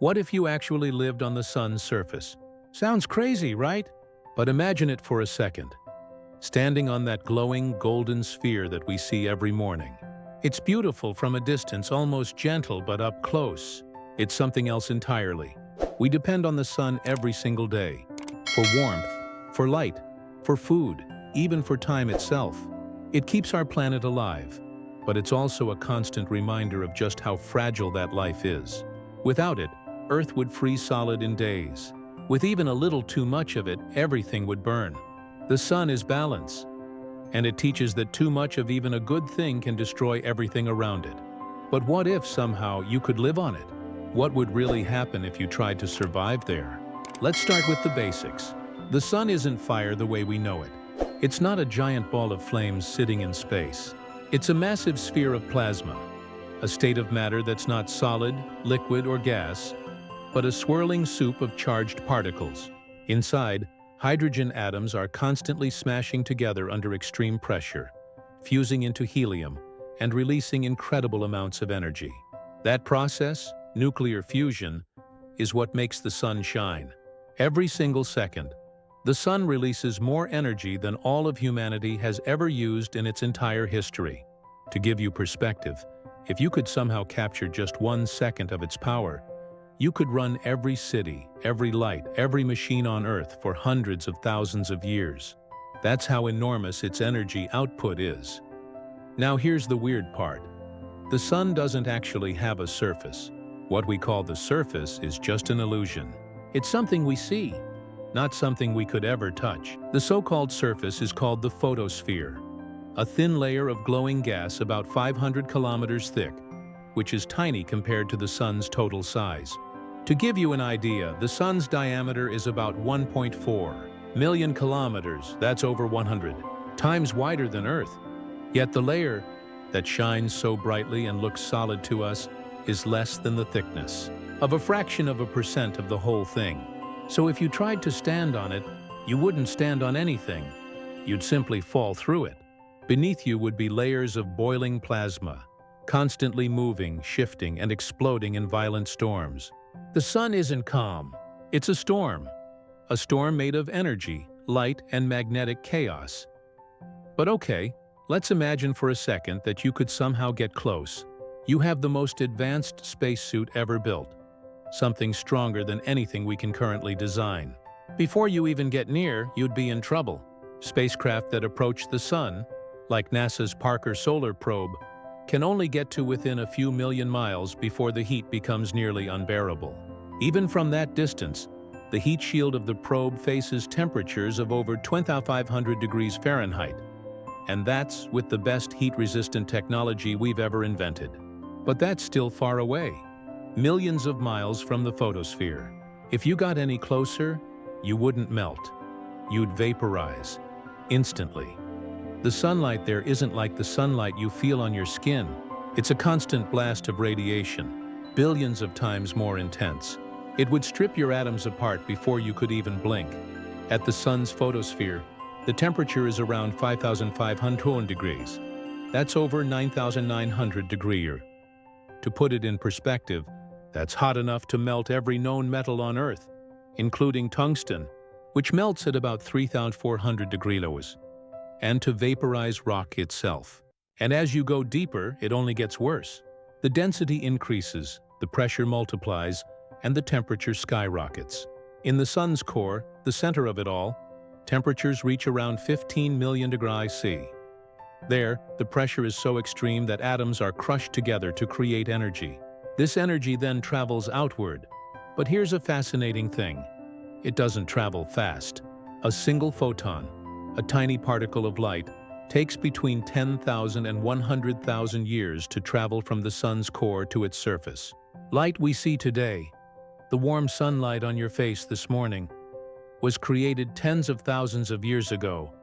What if you actually lived on the sun's surface? Sounds crazy, right? But imagine it for a second. Standing on that glowing golden sphere that we see every morning. It's beautiful from a distance, almost gentle, but up close, it's something else entirely. We depend on the sun every single day. For warmth, for light, for food, even for time itself. It keeps our planet alive, but it's also a constant reminder of just how fragile that life is. Without it, Earth would freeze solid in days. With even a little too much of it, everything would burn. The sun is balance, and it teaches that too much of even a good thing can destroy everything around it. But what if somehow you could live on it? What would really happen if you tried to survive there? Let's start with the basics. The sun isn't fire the way we know it. It's not a giant ball of flames sitting in space. It's a massive sphere of plasma, a state of matter that's not solid, liquid, or gas, but a swirling soup of charged particles. Inside, hydrogen atoms are constantly smashing together under extreme pressure, fusing into helium and releasing incredible amounts of energy. That process, nuclear fusion, is what makes the sun shine. Every single second, the sun releases more energy than all of humanity has ever used in its entire history. To give you perspective, if you could somehow capture just 1 second of its power, you could run every city, every light, every machine on Earth for hundreds of thousands of years. That's how enormous its energy output is. Now here's the weird part. The sun doesn't actually have a surface. What we call the surface is just an illusion. It's something we see, not something we could ever touch. The so-called surface is called the photosphere, a thin layer of glowing gas about 500 kilometers thick, which is tiny compared to the sun's total size. To give you an idea, the sun's diameter is about 1.4 million kilometers, that's over 100 times wider than Earth. Yet the layer that shines so brightly and looks solid to us is less than the thickness of a fraction of a percent of the whole thing. So if you tried to stand on it, you wouldn't stand on anything. You'd simply fall through it. Beneath you would be layers of boiling plasma, constantly moving, shifting, and exploding in violent storms. The sun isn't calm. It's a storm made of energy, light, and magnetic chaos. But okay, let's imagine for a second that you could somehow get close. You have the most advanced spacesuit ever built, something stronger than anything we can currently design. Before you even get near, you'd be in trouble. Spacecraft that approach the sun, like NASA's Parker Solar Probe, can only get to within a few million miles before the heat becomes nearly unbearable. Even from that distance, the heat shield of the probe faces temperatures of over 2,500 degrees Fahrenheit, and that's with the best heat-resistant technology we've ever invented. But that's still far away, millions of miles from the photosphere. If you got any closer, you wouldn't melt. You'd vaporize instantly. The sunlight there isn't like the sunlight you feel on your skin. It's a constant blast of radiation, billions of times more intense. It would strip your atoms apart before you could even blink. At the sun's photosphere, the temperature is around 5,500 degrees. That's over 9,900 degrees. To put it in perspective, that's hot enough to melt every known metal on Earth, including tungsten, which melts at about 3,400 degrees. And to vaporize rock itself. And as you go deeper, it only gets worse. The density increases, the pressure multiplies, and the temperature skyrockets. In the sun's core, the center of it all, temperatures reach around 15 million degrees C. There, the pressure is so extreme that atoms are crushed together to create energy. This energy then travels outward. But here's a fascinating thing. It doesn't travel fast. A single photon, a tiny particle of light, takes between 10,000 and 100,000 years to travel from the sun's core to its surface. Light we see today, the warm sunlight on your face this morning, was created tens of thousands of years ago,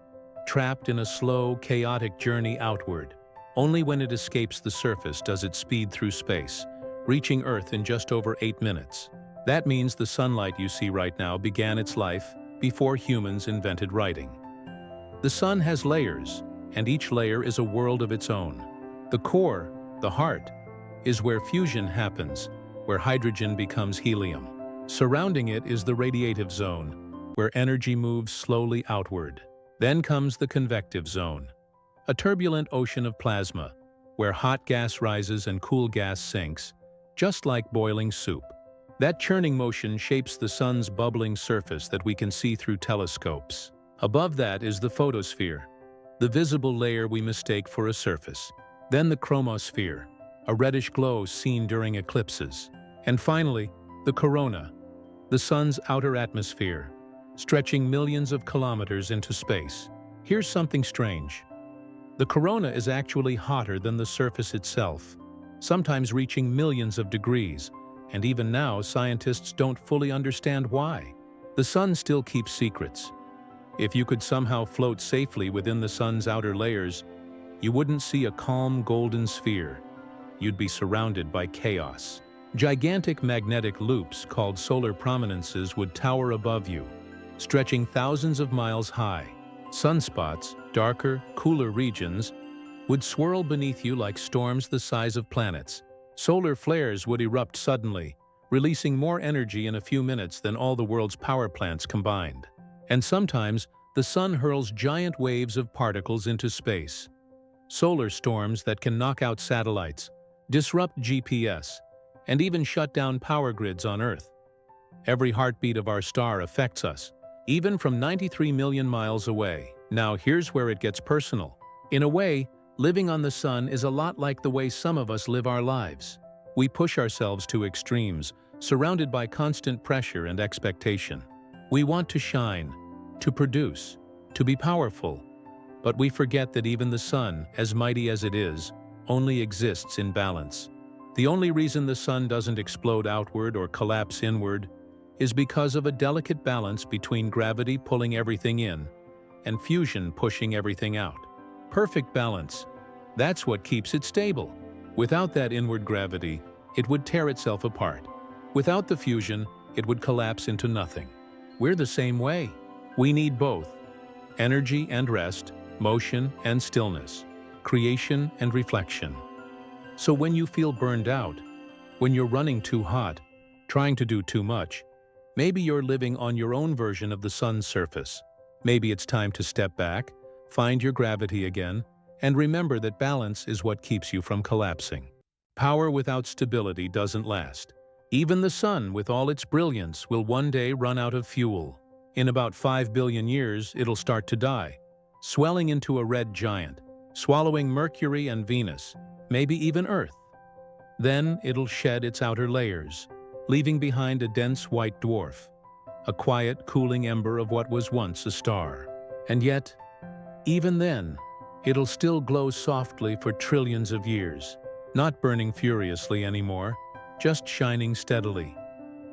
trapped in a slow, chaotic journey outward. Only when it escapes the surface does it speed through space, reaching Earth in just over 8 minutes. That means the sunlight you see right now began its life before humans invented writing. The sun has layers, and each layer is a world of its own. The core, the heart, is where fusion happens, where hydrogen becomes helium. Surrounding it is the radiative zone, where energy moves slowly outward. Then comes the convective zone, a turbulent ocean of plasma, where hot gas rises and cool gas sinks, just like boiling soup. That churning motion shapes the sun's bubbling surface that we can see through telescopes. Above that is the photosphere, the visible layer we mistake for a surface. Then the chromosphere, a reddish glow seen during eclipses. And finally, the corona, the sun's outer atmosphere, stretching millions of kilometers into space. Here's something strange. The corona is actually hotter than the surface itself, sometimes reaching millions of degrees, and even now scientists don't fully understand why. The sun still keeps secrets. If you could somehow float safely within the sun's outer layers, you wouldn't see a calm golden sphere. You'd be surrounded by chaos. Gigantic magnetic loops called solar prominences would tower above you, stretching thousands of miles high. Sunspots, darker, cooler regions, would swirl beneath you like storms the size of planets. Solar flares would erupt suddenly, releasing more energy in a few minutes than all the world's power plants combined. And sometimes, the sun hurls giant waves of particles into space. Solar storms that can knock out satellites, disrupt GPS, and even shut down power grids on Earth. Every heartbeat of our star affects us, even from 93 million miles away. Now here's where it gets personal. In a way, living on the sun is a lot like the way some of us live our lives. We push ourselves to extremes, surrounded by constant pressure and expectation. We want to shine, to produce, to be powerful. But we forget that even the sun, as mighty as it is, only exists in balance. The only reason the sun doesn't explode outward or collapse inward is because of a delicate balance between gravity pulling everything in and fusion pushing everything out. Perfect balance. That's what keeps it stable. Without that inward gravity, it would tear itself apart. Without the fusion, it would collapse into nothing. We're the same way. We need both: energy and rest, motion and stillness, creation and reflection. So when you feel burned out, when you're running too hot, trying to do too much, maybe you're living on your own version of the sun's surface. Maybe it's time to step back, find your gravity again, and remember that balance is what keeps you from collapsing. Power without stability doesn't last. Even the sun, with all its brilliance, will one day run out of fuel. In about 5 billion years, it'll start to die, swelling into a red giant, swallowing Mercury and Venus, maybe even Earth. Then it'll shed its outer layers, leaving behind a dense white dwarf, a quiet, cooling ember of what was once a star. And yet, even then, it'll still glow softly for trillions of years, not burning furiously anymore, just shining steadily,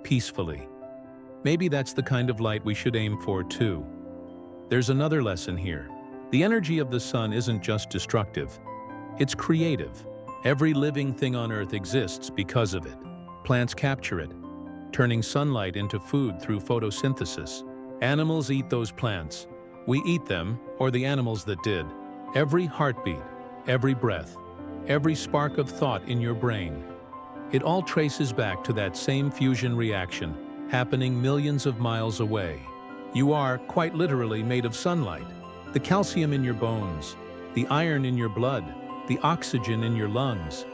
peacefully. Maybe that's the kind of light we should aim for too. There's another lesson here. The energy of the sun isn't just destructive, it's creative. Every living thing on Earth exists because of it. Plants capture it, turning sunlight into food through photosynthesis. Animals eat those plants. We eat them, or the animals that did. Every heartbeat, every breath, every spark of thought in your brain, it all traces back to that same fusion reaction happening millions of miles away. You are, quite literally, made of sunlight. The calcium in your bones, the iron in your blood, the oxygen in your lungs.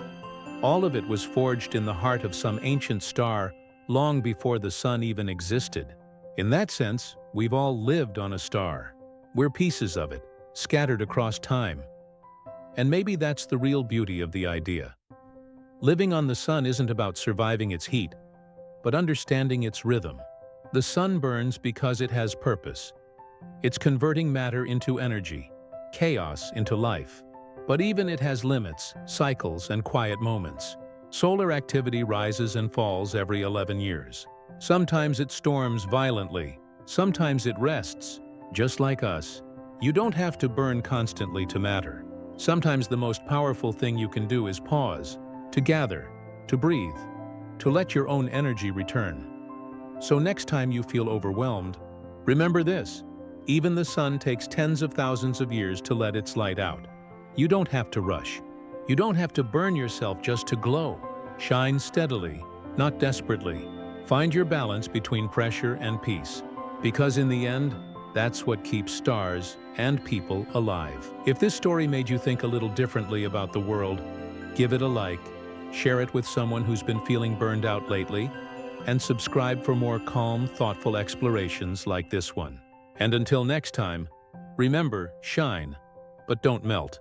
All of it was forged in the heart of some ancient star long before the sun even existed. In that sense, we've all lived on a star. We're pieces of it, scattered across time. And maybe that's the real beauty of the idea. Living on the sun isn't about surviving its heat, but understanding its rhythm. The sun burns because it has purpose. It's converting matter into energy, chaos into life. But even it has limits, cycles, and quiet moments. Solar activity rises and falls every 11 years. Sometimes it storms violently, sometimes it rests. Just like us, you don't have to burn constantly to matter. Sometimes the most powerful thing you can do is pause, to gather, to breathe, to let your own energy return. So next time you feel overwhelmed, remember this: even the sun takes tens of thousands of years to let its light out. You don't have to rush. You don't have to burn yourself just to glow. Shine steadily, not desperately. Find your balance between pressure and peace, because in the end, that's what keeps stars and people alive. If this story made you think a little differently about the world, give it a like, share it with someone who's been feeling burned out lately, and subscribe for more calm, thoughtful explorations like this one. And until next time, remember, shine, but don't melt.